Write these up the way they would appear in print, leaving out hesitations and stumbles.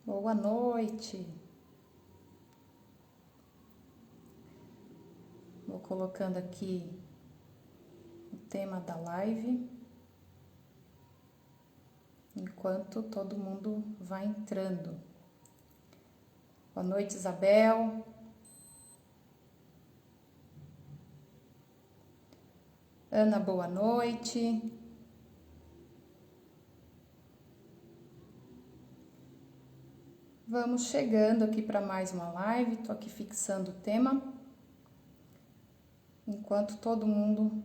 Boa noite. Vou colocando aqui o tema da live, enquanto todo mundo vai entrando. Boa noite, Isabel. Ana, boa noite. Vamos chegando aqui para mais uma live. Tô aqui fixando o tema, enquanto todo mundo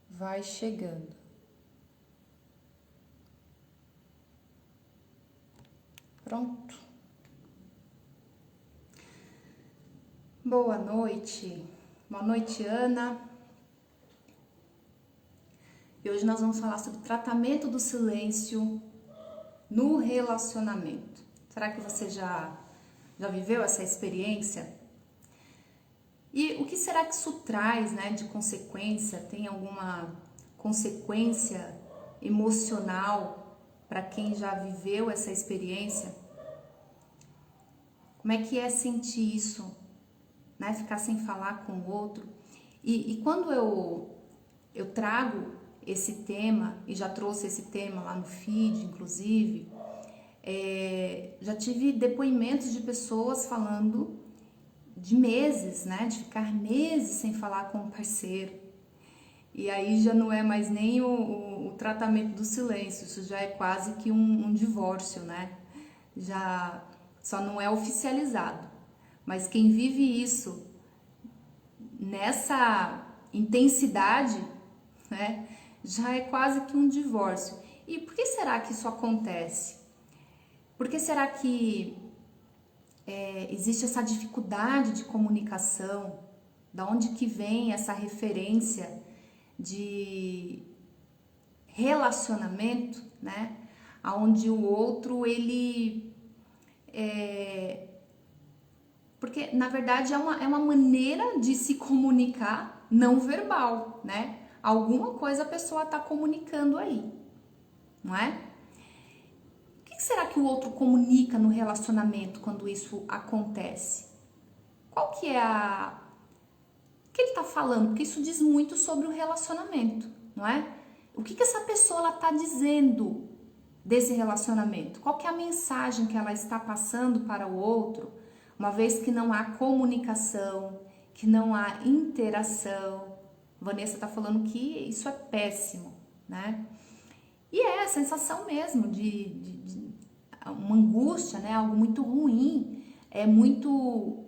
vai chegando. Pronto. Boa noite. Boa noite, Ana. E hoje nós vamos falar sobre tratamento do silêncio no relacionamento. Será que você já viveu essa experiência? E o que será que isso traz, né, de consequência? Tem alguma consequência emocional para quem já viveu essa experiência? Como é que é sentir isso, né? Ficar sem falar com o outro. E quando eu trago esse tema, e já trouxe esse tema lá no feed, inclusive, já tive depoimentos de pessoas falando de meses, né? De ficar meses sem falar com o parceiro. E aí já não é mais nem o tratamento do silêncio, isso já é quase que um divórcio, né? Já só não é oficializado. Mas quem vive isso nessa intensidade, né, já é quase que um divórcio. E por que será que isso acontece? Por que será que existe essa dificuldade de comunicação? Da onde que vem essa referência de relacionamento, né? Onde o outro, ele... Porque, na verdade, é uma maneira de se comunicar não verbal, né? Alguma coisa a pessoa está comunicando aí, não é? O que será que o outro comunica no relacionamento quando isso acontece? Qual que é o que ele está falando? Porque isso diz muito sobre o relacionamento, não é? O que essa pessoa está dizendo desse relacionamento? Qual que é a mensagem que ela está passando para o outro, uma vez que não há comunicação, que não há interação? Vanessa está falando que isso é péssimo, né? E é a sensação mesmo de uma angústia, né? Algo muito ruim, é muito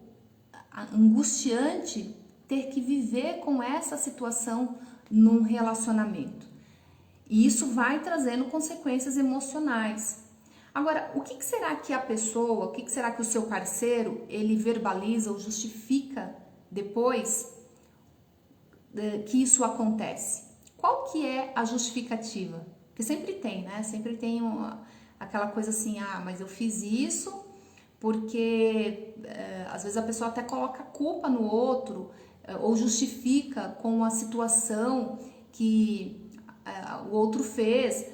angustiante ter que viver com essa situação num relacionamento. E isso vai trazendo consequências emocionais. Agora, o que será que a pessoa, o que será que o seu parceiro, ele verbaliza ou justifica depois que isso acontece? Qual que é a justificativa? Porque sempre tem, né? Sempre tem aquela coisa assim, mas eu fiz isso porque às vezes a pessoa até coloca culpa no outro ou justifica com a situação que o outro fez.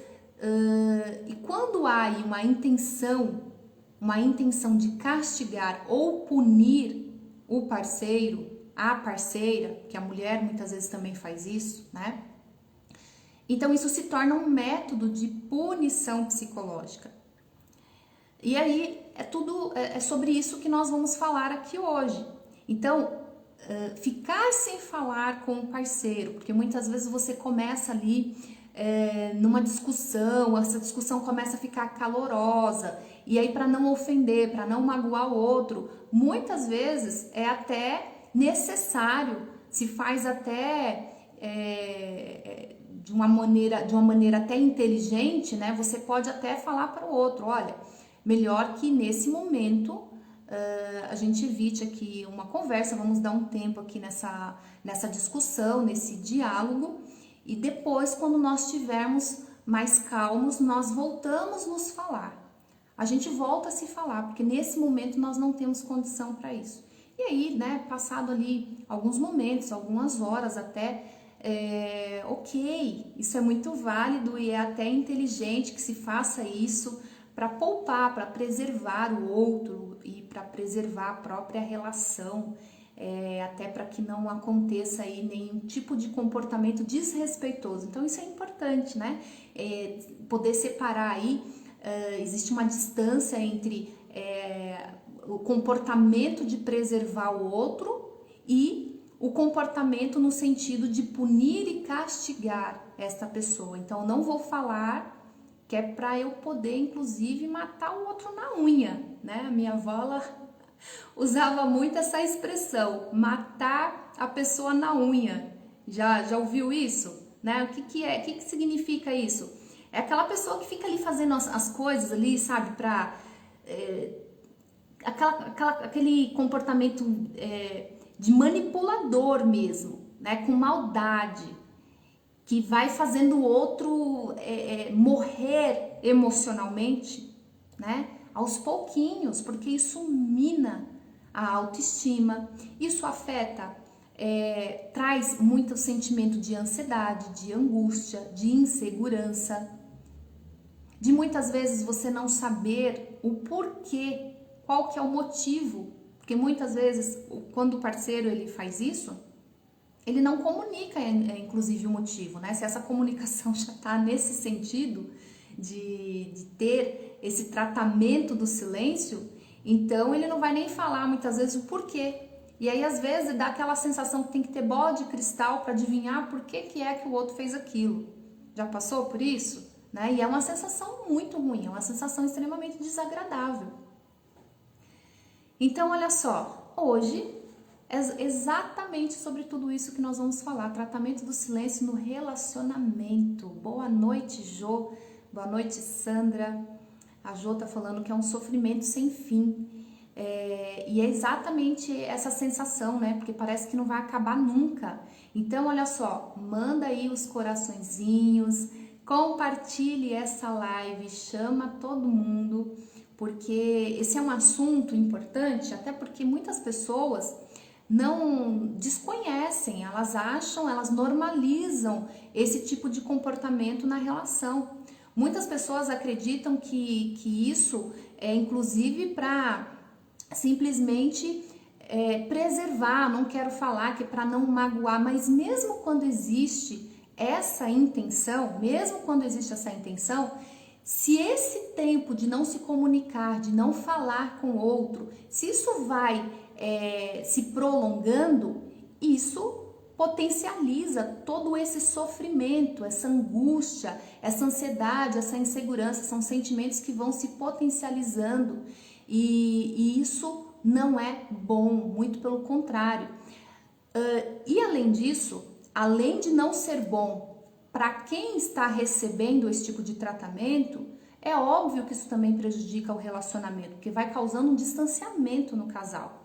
E quando há aí uma intenção de castigar ou punir o parceiro, a parceira, que a mulher muitas vezes também faz isso, né? Então isso se torna um método de punição psicológica. E aí é sobre isso que nós vamos falar aqui hoje. Então, ficar sem falar com o parceiro, porque muitas vezes você começa ali numa discussão, essa discussão começa a ficar calorosa, e aí para não ofender, para não magoar o outro, muitas vezes é até necessário, se faz até de uma maneira até inteligente, né? Você pode até falar para o outro, olha, melhor que nesse momento a gente evite aqui uma conversa, vamos dar um tempo aqui nessa discussão, nesse diálogo, e depois, quando nós estivermos mais calmos, nós voltamos nos falar. A gente volta a se falar, porque nesse momento nós não temos condição para isso. E aí, né, passado ali alguns momentos, algumas horas até, ok, isso é muito válido e é até inteligente que se faça isso para poupar, para preservar o outro e para preservar a própria relação, até para que não aconteça aí nenhum tipo de comportamento desrespeitoso. Então isso é importante, né? Poder separar aí, existe uma distância entre o comportamento de preservar o outro e o comportamento no sentido de punir e castigar esta pessoa. Então, não vou falar que é para eu poder, inclusive, matar o outro na unha, né? A minha avó, ela usava muito essa expressão, matar a pessoa na unha. Já ouviu isso? Né? O que é? O que significa isso? É aquela pessoa que fica ali fazendo as coisas ali, sabe, para... aquele comportamento de manipulador mesmo, né, com maldade, que vai fazendo o outro morrer emocionalmente, né, aos pouquinhos, porque isso mina a autoestima, isso afeta, traz muito sentimento de ansiedade, de angústia, de insegurança, de muitas vezes você não saber o porquê, qual que é o motivo, porque muitas vezes quando o parceiro ele faz isso, ele não comunica inclusive o motivo, né? Se essa comunicação já está nesse sentido de ter esse tratamento do silêncio, então ele não vai nem falar muitas vezes o porquê. E aí às vezes dá aquela sensação que tem que ter bola de cristal para adivinhar por que é que o outro fez aquilo. Já passou por isso? Né? E é uma sensação muito ruim, é uma sensação extremamente desagradável. Então, olha só, hoje é exatamente sobre tudo isso que nós vamos falar, tratamento do silêncio no relacionamento. Boa noite, Jô, boa noite, Sandra. A Jô tá falando que é um sofrimento sem fim. E é exatamente essa sensação, né? Porque parece que não vai acabar nunca. Então, olha só, manda aí os coraçõezinhos, compartilhe essa live, chama todo mundo, porque esse é um assunto importante, até porque muitas pessoas não desconhecem, elas acham, elas normalizam esse tipo de comportamento na relação. Muitas pessoas acreditam que isso é inclusive para simplesmente preservar, não quero falar que é para não magoar, mas mesmo quando existe essa intenção, se esse tempo de não se comunicar, de não falar com o outro, se isso vai se prolongando, isso potencializa todo esse sofrimento, essa angústia, essa ansiedade, essa insegurança, são sentimentos que vão se potencializando e isso não é bom, muito pelo contrário. E além disso, além de não ser bom para quem está recebendo esse tipo de tratamento, é óbvio que isso também prejudica o relacionamento, porque vai causando um distanciamento no casal.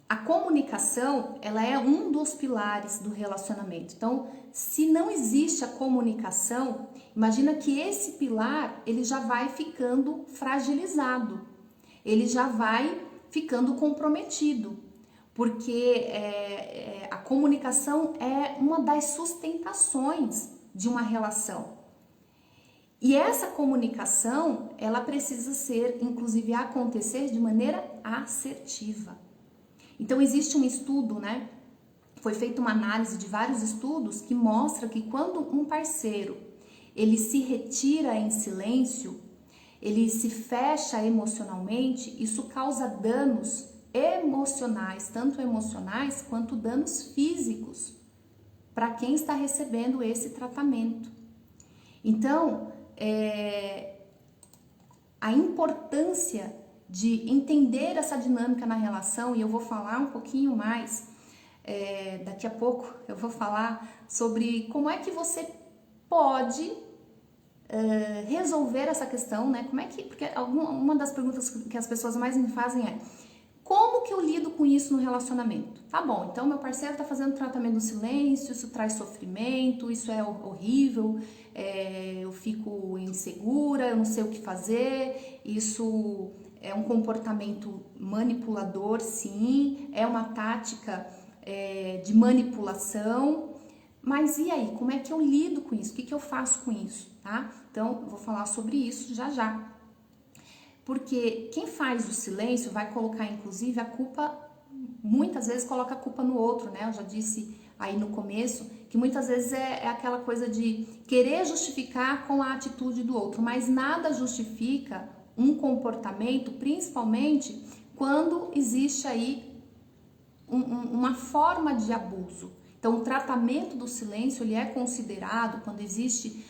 A comunicação, ela é um dos pilares do relacionamento. Então, se não existe a comunicação, imagina que esse pilar, ele já vai ficando fragilizado, ele já vai ficando comprometido, porque a comunicação é uma das sustentações de uma relação. E essa comunicação, ela precisa ser, inclusive, acontecer de maneira assertiva. Então, existe um estudo, né? Foi feita uma análise de vários estudos que mostra que quando um parceiro, ele se retira em silêncio, ele se fecha emocionalmente, isso causa danos emocionais, tanto emocionais quanto danos físicos para quem está recebendo esse tratamento. Então, a importância de entender essa dinâmica na relação, e eu vou falar um pouquinho mais, daqui a pouco eu vou falar sobre como é que você pode resolver essa questão, né? Porque uma das perguntas que as pessoas mais me fazem é: como que eu lido com isso no relacionamento? Tá bom, então meu parceiro tá fazendo tratamento do silêncio, isso traz sofrimento, isso é horrível, eu fico insegura, eu não sei o que fazer, isso é um comportamento manipulador, sim, é uma tática de manipulação, mas e aí, como é que eu lido com isso? O que eu faço com isso, tá? Então, eu vou falar sobre isso já já. Porque quem faz o silêncio vai colocar, inclusive, a culpa, muitas vezes coloca a culpa no outro, né? Eu já disse aí no começo que muitas vezes é aquela coisa de querer justificar com a atitude do outro, mas nada justifica um comportamento, principalmente quando existe aí uma forma de abuso. Então, o tratamento do silêncio ele é considerado quando existe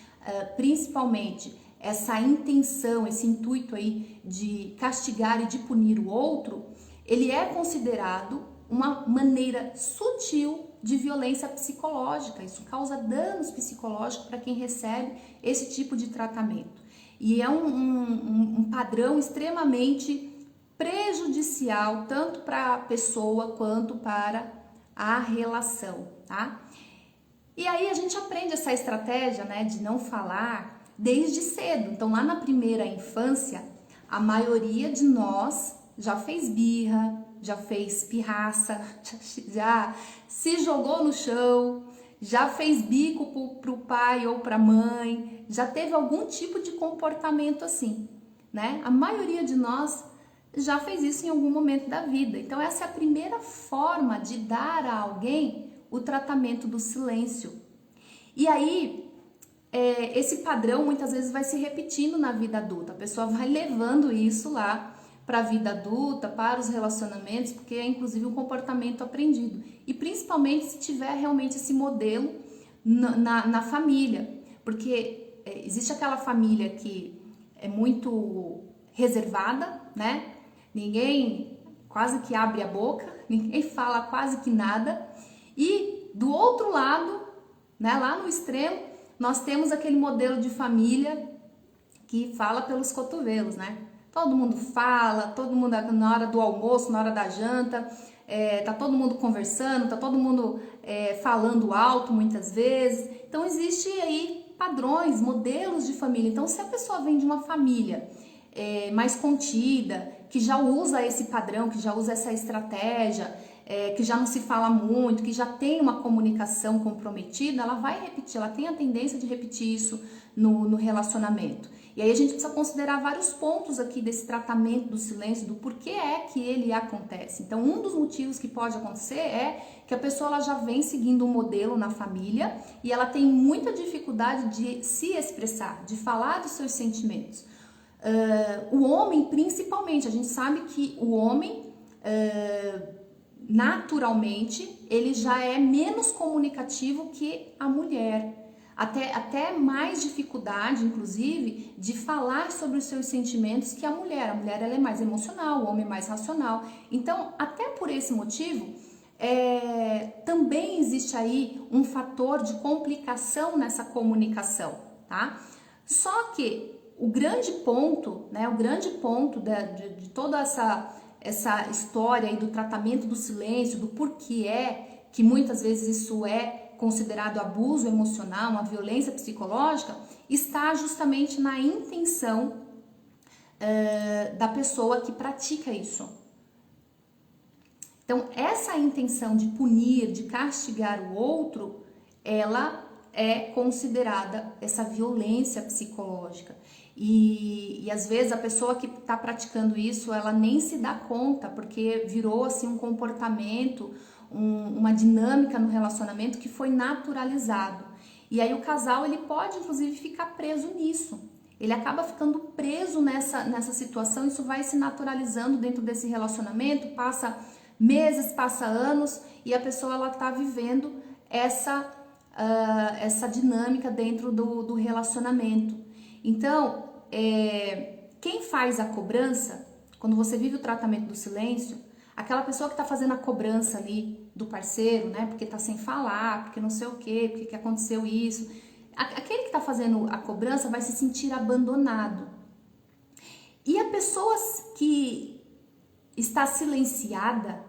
principalmente essa intenção, esse intuito aí de castigar e de punir o outro, ele é considerado uma maneira sutil de violência psicológica. Isso causa danos psicológicos para quem recebe esse tipo de tratamento. E é um padrão extremamente prejudicial tanto para a pessoa quanto para a relação, tá? E aí a gente aprende essa estratégia, né, de não falar desde cedo. Então, lá na primeira infância, a maioria de nós já fez birra, já fez pirraça, já se jogou no chão, já fez bico pro pai ou pra mãe, já teve algum tipo de comportamento assim, né? A maioria de nós já fez isso em algum momento da vida. Então, essa é a primeira forma de dar a alguém o tratamento do silêncio. E aí, esse padrão muitas vezes vai se repetindo na vida adulta. A pessoa vai levando isso lá para a vida adulta, para os relacionamentos, porque é inclusive um comportamento aprendido. E principalmente se tiver realmente esse modelo na família. Porque existe aquela família que é muito reservada, né? Ninguém quase que abre a boca, ninguém fala quase que nada. E do outro lado, né, lá no extremo, nós temos aquele modelo de família que fala pelos cotovelos, né? Todo mundo fala, todo mundo na hora do almoço, na hora da janta, tá todo mundo conversando, tá todo mundo falando alto muitas vezes. Então existe aí padrões, modelos de família. Então se a pessoa vem de uma família mais contida, que já usa esse padrão, que já usa essa estratégia, que já não se fala muito, que já tem uma comunicação comprometida, ela vai repetir, ela tem a tendência de repetir isso no relacionamento. E aí a gente precisa considerar vários pontos aqui desse tratamento do silêncio, do porquê é que ele acontece. Então, um dos motivos que pode acontecer é que a pessoa ela já vem seguindo um modelo na família e ela tem muita dificuldade de se expressar, de falar dos seus sentimentos. O homem, principalmente, a gente sabe que o homem, naturalmente, ele já é menos comunicativo que a mulher. Até mais dificuldade, inclusive, de falar sobre os seus sentimentos que a mulher. A mulher ela é mais emocional, o homem é mais racional. Então, até por esse motivo, também existe aí um fator de complicação nessa comunicação, tá? Só que o grande ponto, né, de toda essa história aí do tratamento do silêncio, do porquê que muitas vezes isso é considerado abuso emocional, uma violência psicológica, está justamente na intenção da pessoa que pratica isso. Então, essa intenção de punir, de castigar o outro, ela é considerada essa violência psicológica. E às vezes a pessoa que está praticando isso, ela nem se dá conta, porque virou assim um comportamento, uma dinâmica no relacionamento que foi naturalizado. E aí o casal ele pode inclusive ficar preso nisso. Ele acaba ficando preso nessa situação, isso vai se naturalizando dentro desse relacionamento, passa meses, passa anos e a pessoa ela está vivendo essa dinâmica dentro do relacionamento. Então, quem faz a cobrança, quando você vive o tratamento do silêncio, aquela pessoa que está fazendo a cobrança ali do parceiro, né? Porque tá sem falar, porque não sei o quê, porque que aconteceu isso. Aquele que está fazendo a cobrança vai se sentir abandonado. E a pessoa que está silenciada,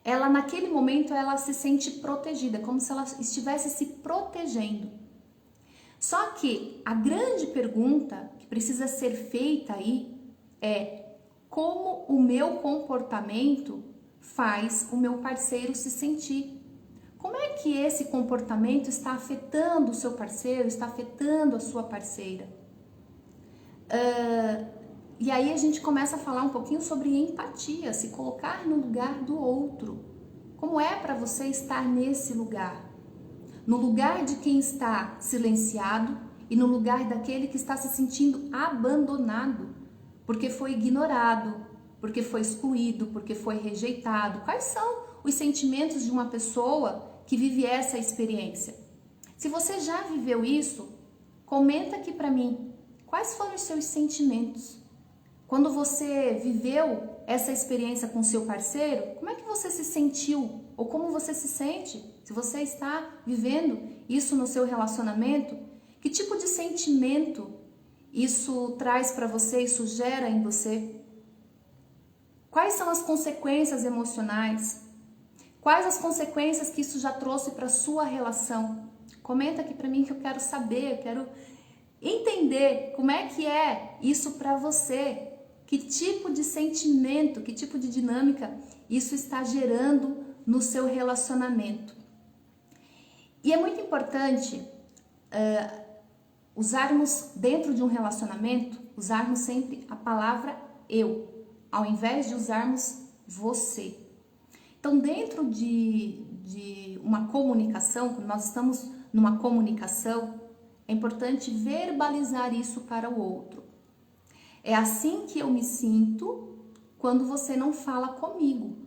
ela naquele momento ela se sente protegida, como se ela estivesse se protegendo. Só que a grande pergunta que precisa ser feita aí é: como o meu comportamento faz o meu parceiro se sentir? Como é que esse comportamento está afetando o seu parceiro, está afetando a sua parceira? E aí a gente começa a falar um pouquinho sobre empatia, se colocar no lugar do outro. Como é para você estar nesse lugar? No lugar de quem está silenciado e no lugar daquele que está se sentindo abandonado, porque foi ignorado, porque foi excluído, porque foi rejeitado. Quais são os sentimentos de uma pessoa que vive essa experiência? Se você já viveu isso, comenta aqui para mim, quais foram os seus sentimentos? Quando você viveu essa experiência com seu parceiro, como é que você se sentiu? Ou como você se sente? Se você está vivendo isso no seu relacionamento, que tipo de sentimento isso traz para você, isso gera em você? Quais são as consequências emocionais? Quais as consequências que isso já trouxe para sua relação? Comenta aqui para mim que eu quero saber, eu quero entender como é que é isso para você. Que tipo de sentimento, que tipo de dinâmica isso está gerando no seu relacionamento. E é muito importante usarmos dentro de um relacionamento, usarmos sempre a palavra eu, ao invés de usarmos você. Então, dentro de uma comunicação, quando nós estamos numa comunicação, é importante verbalizar isso para o outro. É assim que eu me sinto quando você não fala comigo.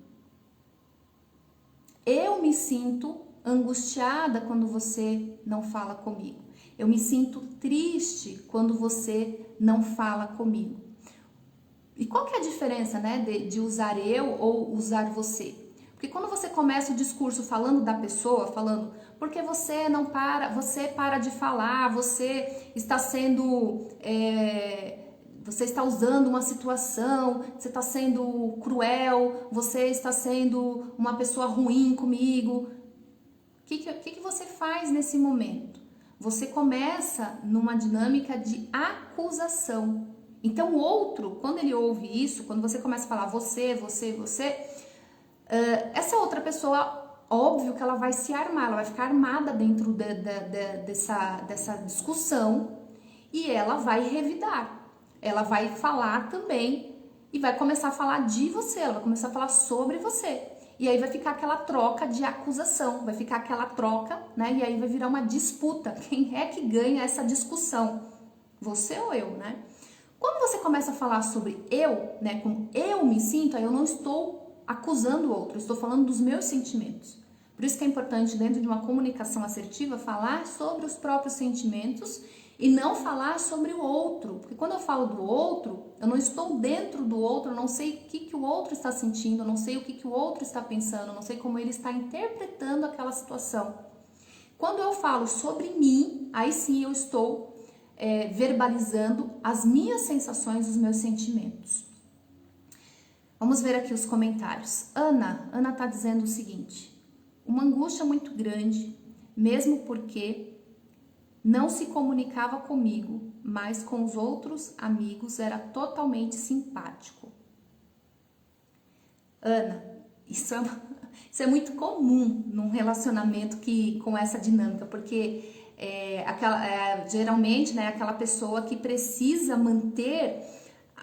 Eu me sinto angustiada quando você não fala comigo. Eu me sinto triste quando você não fala comigo. E qual que é a diferença, né, de usar eu ou usar você? Porque quando você começa o discurso falando da pessoa, falando porque você não para, você para de falar, você está sendo... Você está usando uma situação, você está sendo cruel, você está sendo uma pessoa ruim comigo. O que você faz nesse momento? Você começa numa dinâmica de acusação. Então o outro, quando ele ouve isso, quando você começa a falar você, essa outra pessoa, óbvio que ela vai se armar, ela vai ficar armada dentro dessa discussão e ela vai revidar. Ela vai falar também e vai começar a falar de você, ela vai começar a falar sobre você. E aí vai ficar aquela troca de acusação, vai ficar aquela troca, né? E aí vai virar uma disputa. Quem é que ganha essa discussão? Você ou eu, né? Quando você começa a falar sobre eu, né? Como eu me sinto, aí eu não estou acusando o outro, eu estou falando dos meus sentimentos. Por isso que é importante, dentro de uma comunicação assertiva, falar sobre os próprios sentimentos e não falar sobre o outro, porque quando eu falo do outro, eu não estou dentro do outro, eu não sei o que o outro está sentindo, eu não sei o que o outro está pensando, eu não sei como ele está interpretando aquela situação. Quando eu falo sobre mim, aí sim eu estou verbalizando as minhas sensações, os meus sentimentos. Vamos ver aqui os comentários. Ana está dizendo o seguinte: uma angústia muito grande, mesmo porque não se comunicava comigo, mas com os outros amigos era totalmente simpático. Ana, isso é muito comum num relacionamento com essa dinâmica, porque geralmente, né, aquela pessoa que precisa manter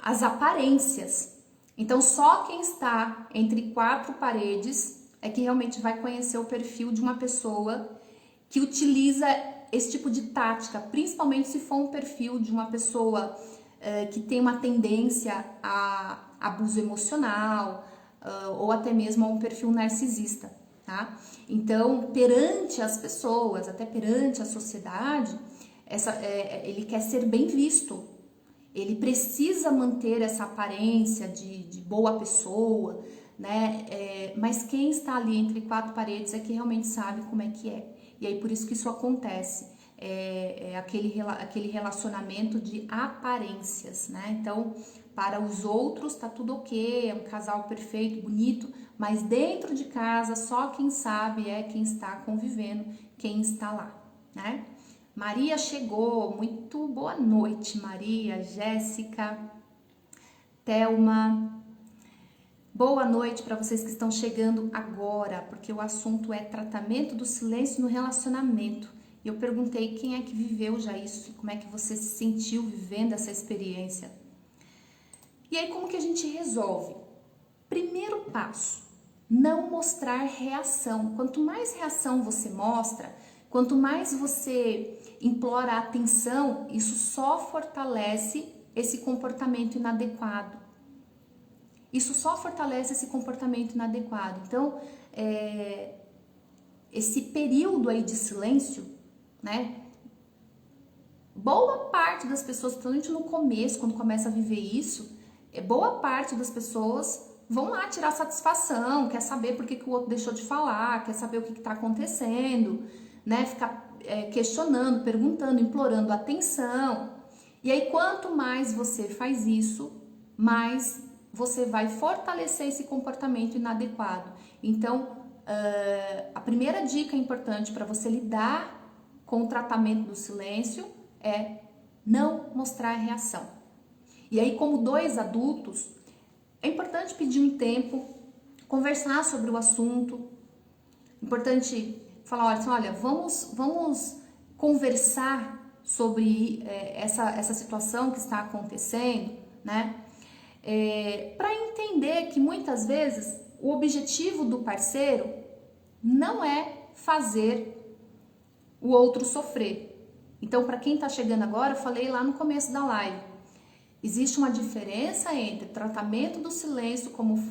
as aparências. Então, só quem está entre quatro paredes é que realmente vai conhecer o perfil de uma pessoa que utiliza esse tipo de tática, principalmente se for um perfil de uma pessoa que tem uma tendência a abuso emocional ou até mesmo a um perfil narcisista, tá? Então, perante as pessoas, até perante a sociedade, ele quer ser bem visto, ele precisa manter essa aparência de boa pessoa, né? Mas quem está ali entre quatro paredes é que realmente sabe como é que é. E aí por isso que isso acontece, aquele relacionamento de aparências, né? Então, para os outros tá tudo ok, é um casal perfeito, bonito, mas dentro de casa só quem sabe é quem está convivendo, quem está lá, né? Maria chegou, muito boa noite, Maria, Jéssica, Thelma. Boa noite para vocês que estão chegando agora, porque o assunto é tratamento do silêncio no relacionamento. E eu perguntei quem é que viveu já isso, como é que você se sentiu vivendo essa experiência. E aí, como que a gente resolve? Primeiro passo, não mostrar reação. Quanto mais reação você mostra, quanto mais você implora atenção, isso só fortalece esse comportamento inadequado. Isso só fortalece esse comportamento inadequado. Então, esse período aí de silêncio, né? Boa parte das pessoas, principalmente no começo, quando começa a viver isso, boa parte das pessoas vão lá tirar satisfação, quer saber por que o outro deixou de falar, quer saber o que está acontecendo, né? Ficar questionando, perguntando, implorando atenção. E aí, quanto mais você faz isso, mais você vai fortalecer esse comportamento inadequado. Então, a primeira dica importante para você lidar com o tratamento do silêncio é não mostrar reação. E aí, como dois adultos, é importante pedir um tempo, conversar sobre o assunto. Importante falar, olha, vamos conversar sobre essa situação que está acontecendo, né? Para entender que muitas vezes o objetivo do parceiro não é fazer o outro sofrer. Então, para quem está chegando agora, eu falei lá no começo da live, existe uma diferença entre tratamento do silêncio como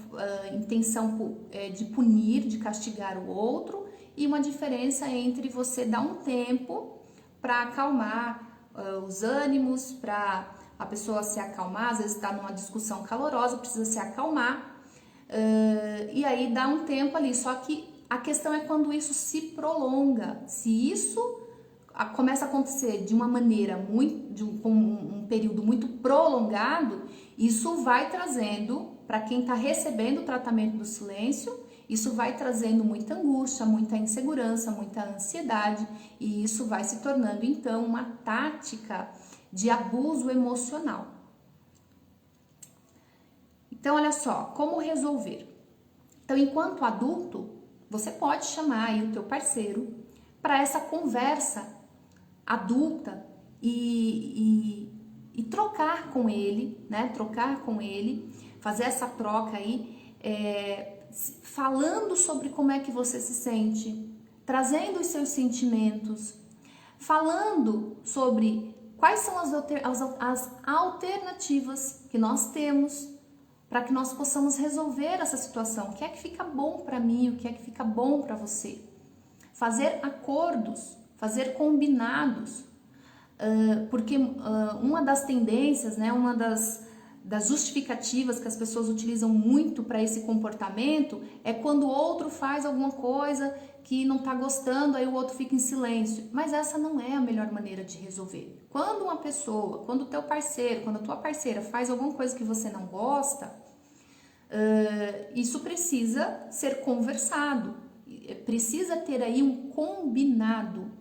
intenção de punir, de castigar o outro, e uma diferença entre você dar um tempo para acalmar os ânimos, para a pessoa se acalmar, às vezes está numa discussão calorosa, precisa se acalmar, e aí dá um tempo ali. Só que a questão é quando isso se prolonga, se isso começa a acontecer de uma maneira com um período muito prolongado, isso vai trazendo, para quem está recebendo o tratamento do silêncio, isso vai trazendo muita angústia, muita insegurança, muita ansiedade, e isso vai se tornando então uma tática de abuso emocional. Então, olha só, como resolver? Então, enquanto adulto, você pode chamar aí o teu parceiro para essa conversa adulta e trocar com ele, né? Trocar com ele, fazer essa troca aí, falando sobre como é que você se sente, trazendo os seus sentimentos, falando sobre quais são as alternativas que nós temos para que nós possamos resolver essa situação. O que é que fica bom para mim, o que é que fica bom para você. Fazer acordos, fazer combinados, porque uma das tendências, né, uma das justificativas que as pessoas utilizam muito para esse comportamento é quando o outro faz alguma coisa que não está gostando, aí o outro fica em silêncio. Mas essa não é a melhor maneira de resolver. Quando uma pessoa, quando o teu parceiro, quando a tua parceira faz alguma coisa que você não gosta, isso precisa ser conversado, precisa ter aí um combinado.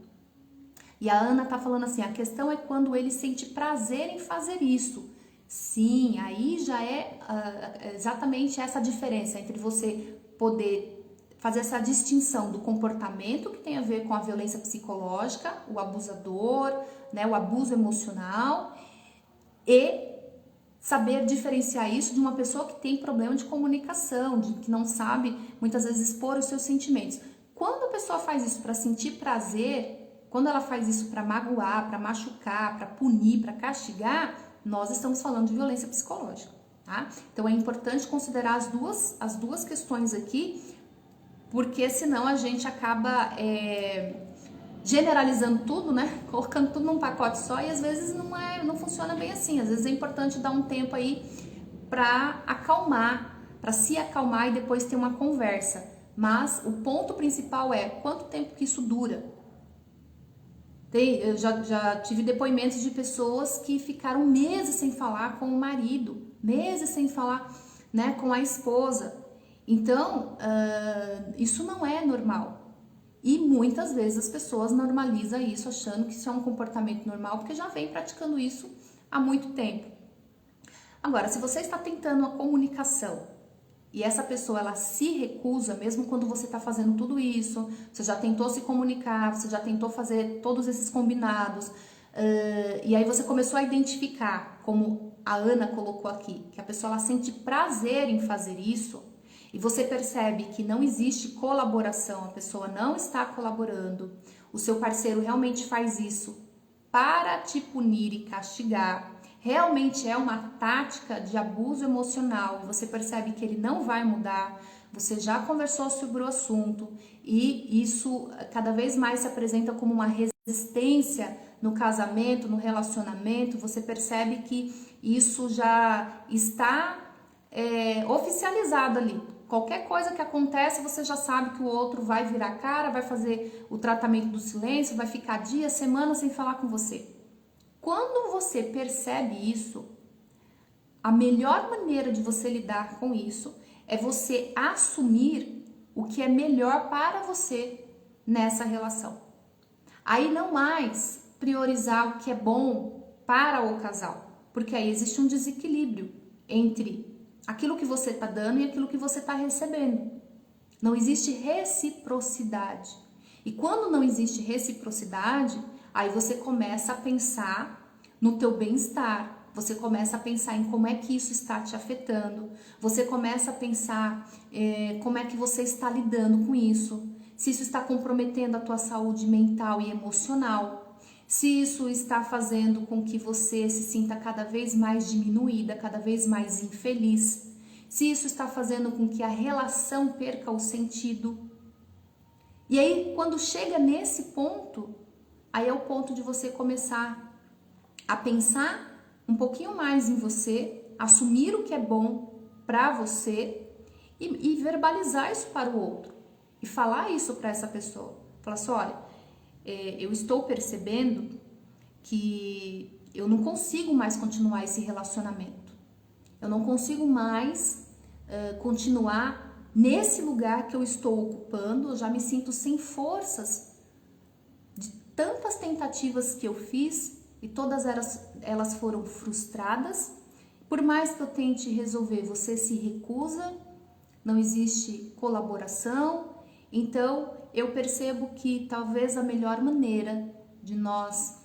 E a Ana tá falando assim, a questão é quando ele sente prazer em fazer isso. Sim, aí já é exatamente essa diferença entre você poder fazer essa distinção do comportamento que tem a ver com a violência psicológica, o abusador, né, o abuso emocional, e saber diferenciar isso de uma pessoa que tem problema de comunicação, que não sabe muitas vezes expor os seus sentimentos. Quando a pessoa faz isso para sentir prazer, quando ela faz isso para magoar, para machucar, para punir, para castigar, nós estamos falando de violência psicológica, tá? Então é importante considerar as duas questões aqui, porque senão a gente acaba generalizando tudo, né? Colocando tudo num pacote só e às vezes não funciona bem assim. Às vezes é importante dar um tempo aí para acalmar, para se acalmar e depois ter uma conversa. Mas o ponto principal é quanto tempo que isso dura. Eu já tive depoimentos de pessoas que ficaram meses sem falar com o marido, meses sem falar, né, com a esposa. Então, isso não é normal. E muitas vezes as pessoas normalizam isso, achando que isso é um comportamento normal, porque já vem praticando isso há muito tempo. Agora, se você está tentando a comunicação e essa pessoa ela se recusa, mesmo quando você está fazendo tudo isso, você já tentou se comunicar, você já tentou fazer todos esses combinados, E aí você começou a identificar, como a Ana colocou aqui, que a pessoa ela sente prazer em fazer isso, e você percebe que não existe colaboração, a pessoa não está colaborando, o seu parceiro realmente faz isso para te punir e castigar, realmente é uma tática de abuso emocional e você percebe que ele não vai mudar, você já conversou sobre o assunto e isso cada vez mais se apresenta como uma resistência no casamento, no relacionamento, você percebe que isso já está oficializado ali. Qualquer coisa que acontece, você já sabe que o outro vai virar a cara, vai fazer o tratamento do silêncio, vai ficar dias, semanas sem falar com você. Quando você percebe isso, a melhor maneira de você lidar com isso é você assumir o que é melhor para você nessa relação. Aí não mais priorizar o que é bom para o casal, porque aí existe um desequilíbrio entre aquilo que você está dando e aquilo que você está recebendo. Não existe reciprocidade. E quando não existe reciprocidade, aí você começa a pensar no teu bem-estar, você começa a pensar em como é que isso está te afetando, você começa a pensar como é que você está lidando com isso, se isso está comprometendo a tua saúde mental e emocional, se isso está fazendo com que você se sinta cada vez mais diminuída, cada vez mais infeliz, se isso está fazendo com que a relação perca o sentido. E aí, quando chega nesse ponto, aí é o ponto de você começar a pensar um pouquinho mais em você, assumir o que é bom para você e verbalizar isso para o outro. E falar isso para essa pessoa. Falar assim, olha, eu estou percebendo que eu não consigo mais continuar esse relacionamento. Eu não consigo mais continuar nesse lugar que eu estou ocupando. Eu já me sinto sem forças de tantas tentativas que eu fiz e todas elas foram frustradas. Por mais que eu tente resolver, você se recusa, não existe colaboração. Então, eu percebo que talvez a melhor maneira de nós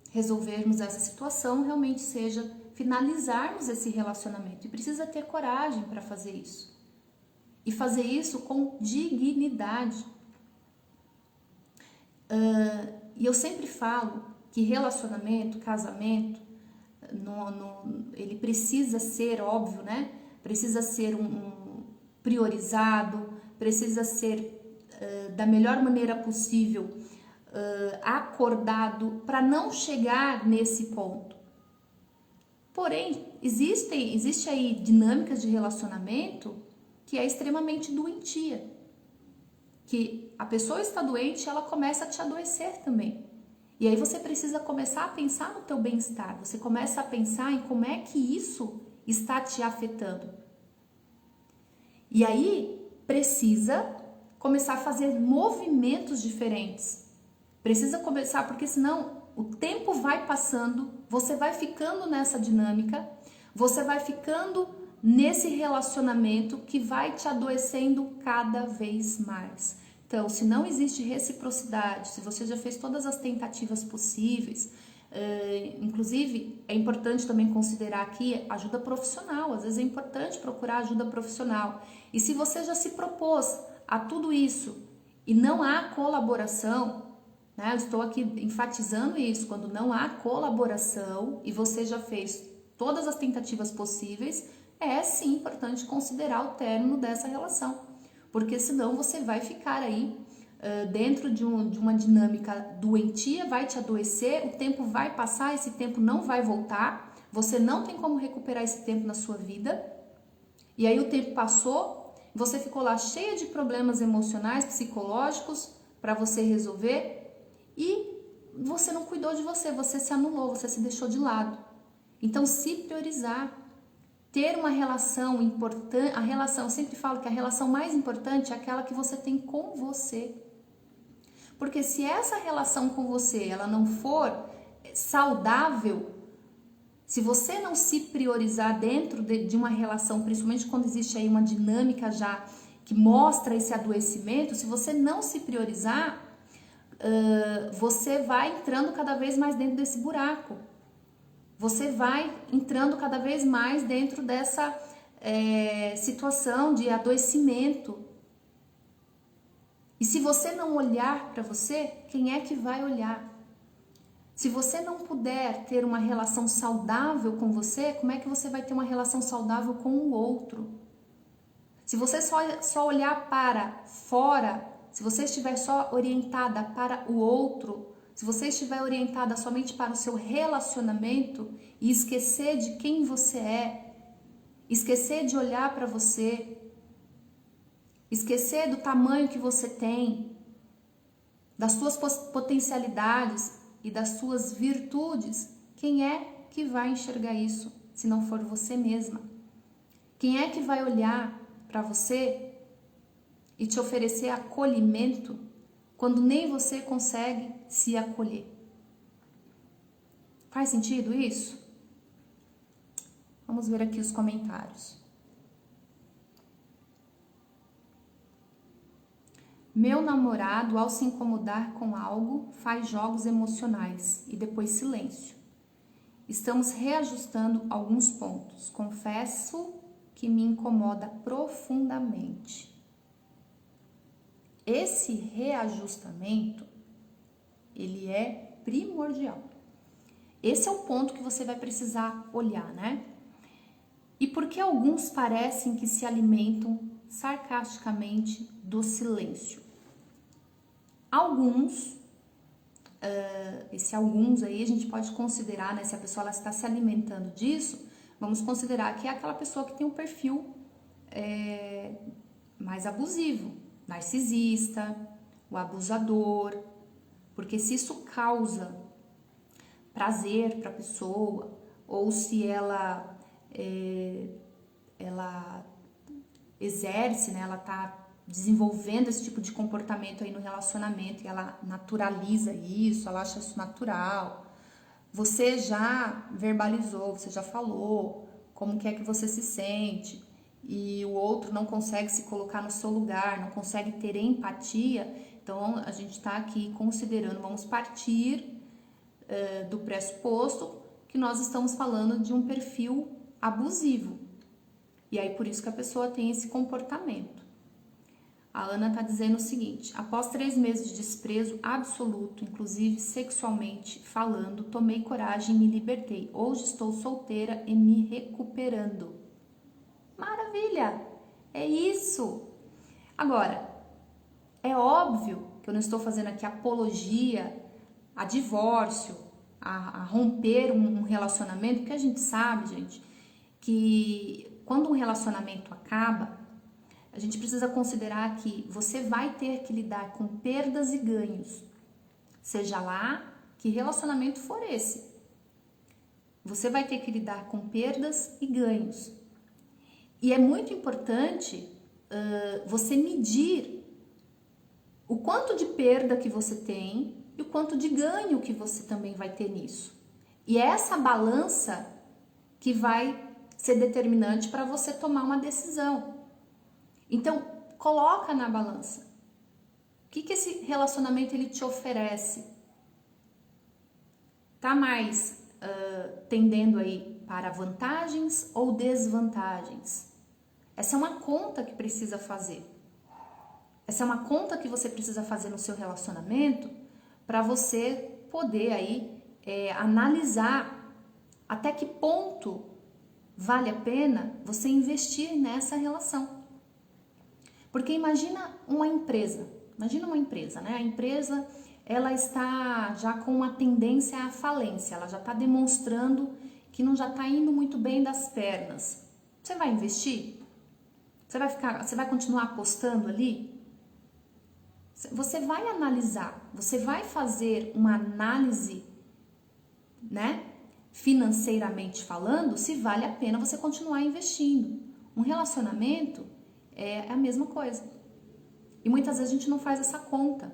resolvermos essa situação realmente seja finalizarmos esse relacionamento. E precisa ter coragem para fazer isso. E fazer isso com dignidade. E eu sempre falo que relacionamento, casamento, ele precisa ser, óbvio, né? Precisa ser priorizado, precisa ser da melhor maneira possível acordado para não chegar nesse ponto. Porém, existe aí dinâmicas de relacionamento que é extremamente doentia. Que a pessoa está doente, ela começa a te adoecer também. E aí você precisa começar a pensar no teu bem-estar. Você começa a pensar em como é que isso está te afetando. E aí precisa começar a fazer movimentos diferentes. Precisa começar, porque senão o tempo vai passando, você vai ficando nessa dinâmica, você vai ficando nesse relacionamento que vai te adoecendo cada vez mais. Então, se não existe reciprocidade, se você já fez todas as tentativas possíveis, inclusive é importante também considerar aqui ajuda profissional, às vezes é importante procurar ajuda profissional. E se você já se propôs a tudo isso e não há colaboração, né? Eu estou aqui enfatizando isso, quando não há colaboração e você já fez todas as tentativas possíveis, é sim importante considerar o término dessa relação, porque senão você vai ficar aí dentro de uma dinâmica doentia, vai te adoecer, o tempo vai passar, esse tempo não vai voltar, você não tem como recuperar esse tempo na sua vida, e aí o tempo passou, você ficou lá cheia de problemas emocionais, psicológicos para você resolver, e você não cuidou de você, você se anulou, você se deixou de lado. Então, se priorizar, ter uma relação importante, eu sempre falo que a relação mais importante é aquela que você tem com você. Porque se essa relação com você, ela não for saudável, se você não se priorizar dentro de uma relação, principalmente quando existe aí uma dinâmica já que mostra esse adoecimento, se você não se priorizar, você vai entrando cada vez mais dentro desse buraco. Você vai entrando cada vez mais dentro dessa situação de adoecimento. E se você não olhar para você, quem é que vai olhar? Se você não puder ter uma relação saudável com você, como é que você vai ter uma relação saudável com o outro? Se você só olhar para fora, se você estiver só orientada para o outro, se você estiver orientada somente para o seu relacionamento e esquecer de quem você é, esquecer de olhar para você, esquecer do tamanho que você tem, das suas potencialidades e das suas virtudes, quem é que vai enxergar isso se não for você mesma? Quem é que vai olhar para você e te oferecer acolhimento quando nem você consegue se acolher? Faz sentido isso? Vamos ver aqui os comentários. Meu namorado, ao se incomodar com algo, faz jogos emocionais e depois silêncio. Estamos reajustando alguns pontos. Confesso que me incomoda profundamente. Esse reajustamento, ele é primordial. Esse é o ponto que você vai precisar olhar, né? E por que alguns parecem que se alimentam sarcasticamente do silêncio? Alguns, esse alguns aí a gente pode considerar, né? Se a pessoa ela está se alimentando disso, vamos considerar que é aquela pessoa que tem um perfil mais abusivo, narcisista, o abusador, porque se isso causa prazer para a pessoa, ou se ela exerce, né, ela está desenvolvendo esse tipo de comportamento aí no relacionamento e ela naturaliza isso, ela acha isso natural. Você já verbalizou, você já falou como que é que você se sente e o outro não consegue se colocar no seu lugar, não consegue ter empatia. Então a gente está aqui considerando, vamos partir do pressuposto que nós estamos falando de um perfil abusivo. E aí por isso que a pessoa tem esse comportamento. A Ana está dizendo o seguinte: após 3 meses de desprezo absoluto, inclusive sexualmente falando, tomei coragem e me libertei. Hoje estou solteira e me recuperando. Maravilha! É isso! Agora, é óbvio que eu não estou fazendo aqui apologia a divórcio, a romper um relacionamento, porque a gente sabe, gente, que quando um relacionamento acaba, a gente precisa considerar que você vai ter que lidar com perdas e ganhos, seja lá que relacionamento for esse. Você vai ter que lidar com perdas e ganhos. E é muito importante você medir o quanto de perda que você tem e o quanto de ganho que você também vai ter nisso. E é essa balança que vai ser determinante para você tomar uma decisão. Então, coloca na balança. O que esse relacionamento ele te oferece? Tá mais tendendo aí para vantagens ou desvantagens? Essa é uma conta que precisa fazer. Essa é uma conta que você precisa fazer no seu relacionamento para você poder aí analisar até que ponto vale a pena você investir nessa relação. Porque imagina uma empresa, né? A empresa, ela está já com uma tendência à falência, ela já está demonstrando que não já está indo muito bem das pernas. Você vai investir? Você vai continuar apostando ali? Você vai analisar, você vai fazer uma análise, né? Financeiramente falando, se vale a pena você continuar investindo. Um relacionamento é a mesma coisa. E muitas vezes a gente não faz essa conta,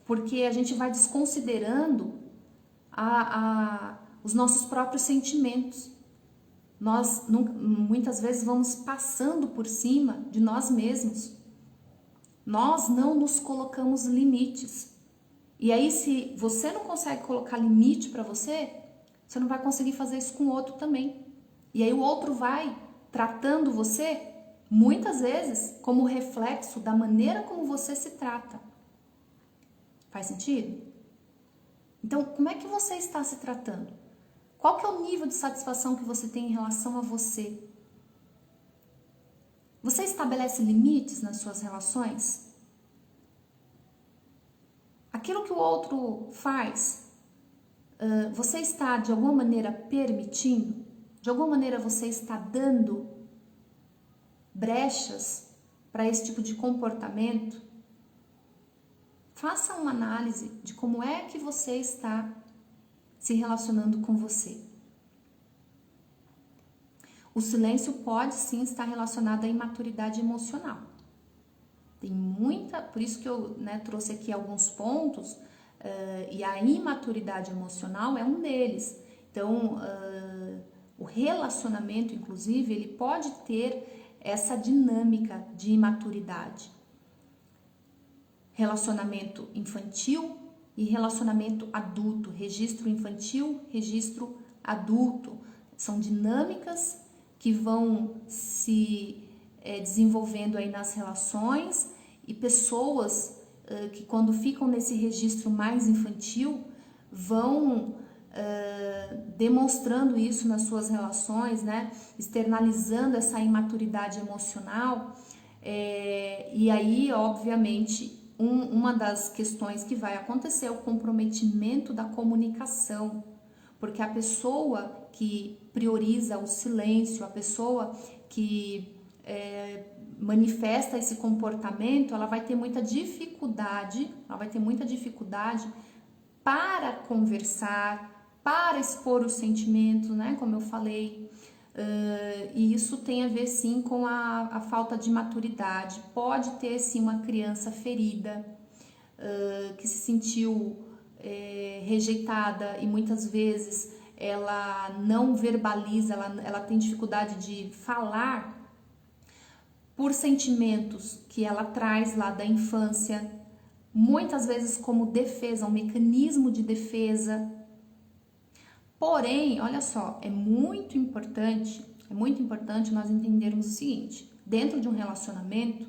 porque a gente vai desconsiderando os nossos próprios sentimentos. Nós muitas vezes vamos passando por cima de nós mesmos. Nós não nos colocamos limites. E aí, se você não consegue colocar limite para você, você não vai conseguir fazer isso com o outro também. E aí o outro vai tratando você, muitas vezes, como reflexo da maneira como você se trata. Faz sentido? Então, como é que você está se tratando? Qual que é o nível de satisfação que você tem em relação a você? Você estabelece limites nas suas relações? Aquilo que o outro faz, você está de alguma maneira permitindo? De alguma maneira você está dando brechas para esse tipo de comportamento? Faça uma análise de como é que você está se relacionando com você. O silêncio pode sim estar relacionado à imaturidade emocional. Tem muita, por isso que eu trouxe aqui alguns pontos, e a imaturidade emocional é um deles. Então, o relacionamento, inclusive, ele pode ter essa dinâmica de imaturidade. Relacionamento infantil e relacionamento adulto, registro infantil, registro adulto. São dinâmicas que vão se desenvolvendo aí nas relações, e pessoas que quando ficam nesse registro mais infantil vão demonstrando isso nas suas relações, né? Externalizando essa imaturidade emocional, e aí, obviamente, uma das questões que vai acontecer é o comprometimento da comunicação, porque a pessoa que prioriza o silêncio, a pessoa que manifesta esse comportamento, ela vai ter muita dificuldade, para conversar, para expor os sentimentos, né? Como eu falei, e isso tem a ver sim com a falta de maturidade. Pode ter sim uma criança ferida, que se sentiu rejeitada e muitas vezes ela não verbaliza, ela tem dificuldade de falar por sentimentos que ela traz lá da infância, muitas vezes como defesa, um mecanismo de defesa. Porém, olha só, é muito importante nós entendermos o seguinte: dentro de um relacionamento,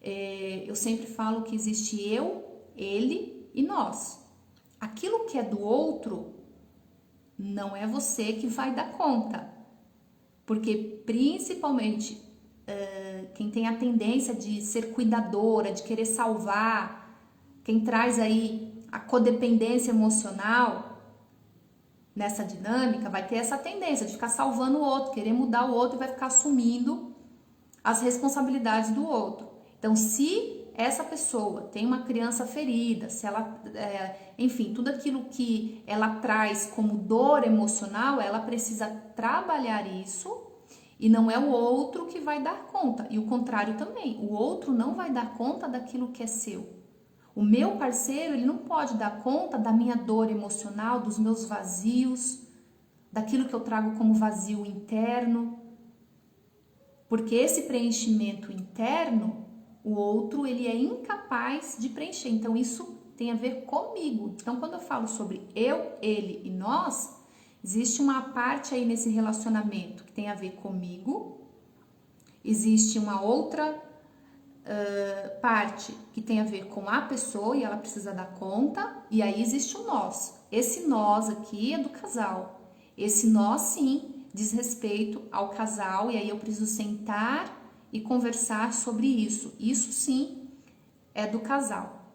eu sempre falo que existe eu, ele e nós. Aquilo que é do outro não é você que vai dar conta, porque principalmente quem tem a tendência de ser cuidadora, de querer salvar, quem traz aí a codependência emocional nessa dinâmica, vai ter essa tendência de ficar salvando o outro, querer mudar o outro, e vai ficar assumindo as responsabilidades do outro. Então, se essa pessoa tem uma criança ferida, se ela, enfim, tudo aquilo que ela traz como dor emocional, ela precisa trabalhar isso, e não é o outro que vai dar conta. E o contrário também, o outro não vai dar conta daquilo que é seu. O meu parceiro, ele não pode dar conta da minha dor emocional, dos meus vazios, daquilo que eu trago como vazio interno. Porque esse preenchimento interno, o outro, ele é incapaz de preencher. Então, isso tem a ver comigo. Então, quando eu falo sobre eu, ele e nós, existe uma parte aí nesse relacionamento que tem a ver comigo, existe uma outra parte que tem a ver com a pessoa e ela precisa dar conta, e aí existe o nós. Esse nós aqui é do casal. Esse nós, sim, diz respeito ao casal, e aí eu preciso sentar e conversar sobre isso. Isso, sim, é do casal.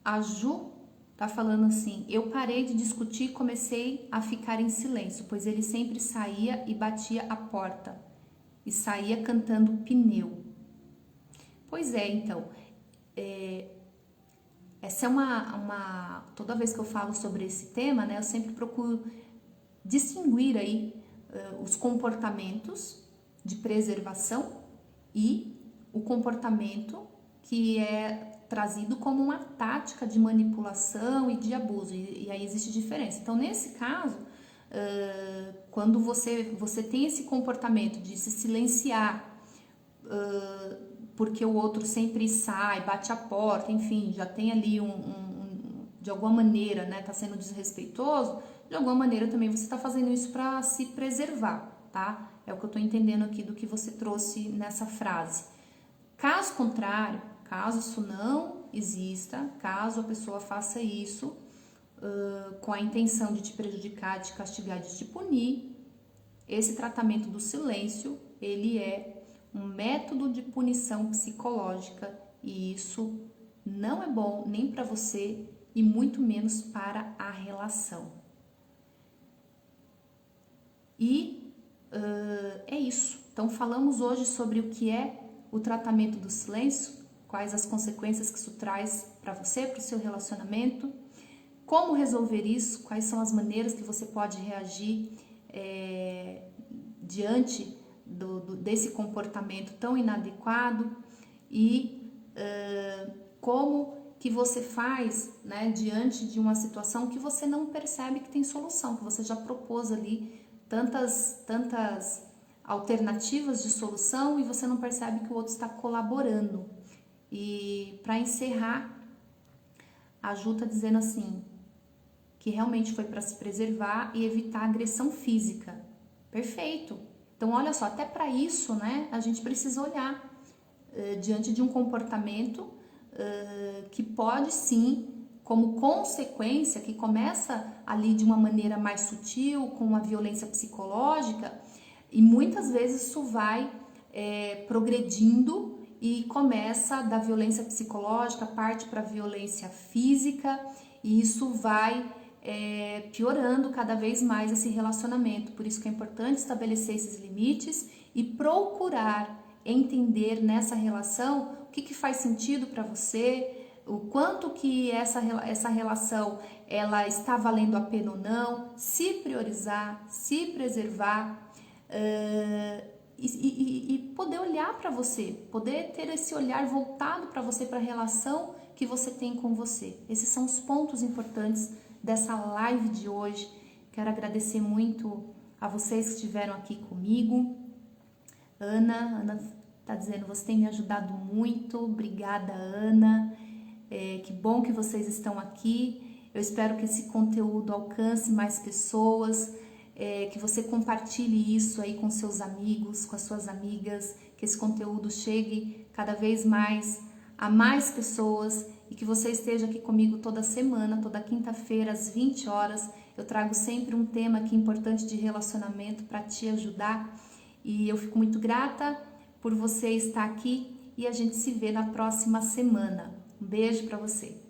A Ju tá falando assim: eu parei de discutir e comecei a ficar em silêncio, pois ele sempre saía e batia a porta e saía cantando pneu. Pois é, então, essa é toda vez que eu falo sobre esse tema, né, eu sempre procuro distinguir aí os comportamentos de preservação e o comportamento que é trazido como uma tática de manipulação e de abuso, e aí existe diferença. Então, nesse caso, quando você tem esse comportamento de se silenciar porque o outro sempre sai, bate a porta, enfim, já tem ali de alguma maneira, né, tá sendo desrespeitoso, de alguma maneira também você tá fazendo isso para se preservar, tá? É o que eu tô entendendo aqui do que você trouxe nessa frase. Caso contrário, caso isso não exista, caso a pessoa faça isso com a intenção de te prejudicar, de te castigar, de te punir, esse tratamento do silêncio, ele é um método de punição psicológica e isso não é bom nem para você e muito menos para a relação. E é isso. Então falamos hoje sobre o que é o tratamento do silêncio, quais as consequências que isso traz para você, para o seu relacionamento, como resolver isso, quais são as maneiras que você pode reagir diante desse comportamento tão inadequado e como que você faz, né, diante de uma situação que você não percebe que tem solução, que você já propôs ali tantas alternativas de solução e você não percebe que o outro está colaborando. E para encerrar, a Ju está dizendo assim, que realmente foi para se preservar e evitar agressão física. Perfeito. Então, olha só, até para isso, né, a gente precisa olhar diante de um comportamento que pode sim, como consequência, que começa ali de uma maneira mais sutil, com a violência psicológica, e muitas vezes isso vai progredindo e começa da violência psicológica, parte para a violência física, e isso vai piorando cada vez mais esse relacionamento. Por isso que é importante estabelecer esses limites e procurar entender nessa relação o que faz sentido para você, o quanto que essa relação ela está valendo a pena ou não, se priorizar, se preservar e poder olhar para você, poder ter esse olhar voltado para você, para a relação que você tem com você. Esses são os pontos importantes dessa live de hoje. Quero agradecer muito a vocês que estiveram aqui comigo. Ana tá dizendo, você tem me ajudado muito. Obrigada, Ana. Que bom que vocês estão aqui. Eu espero que esse conteúdo alcance mais pessoas, que você compartilhe isso aí com seus amigos, com as suas amigas, que esse conteúdo chegue cada vez mais a mais pessoas e que você esteja aqui comigo toda semana, toda quinta-feira às 20 horas. Eu trago sempre um tema aqui importante de relacionamento para te ajudar e eu fico muito grata por você estar aqui e a gente se vê na próxima semana. Um beijo para você.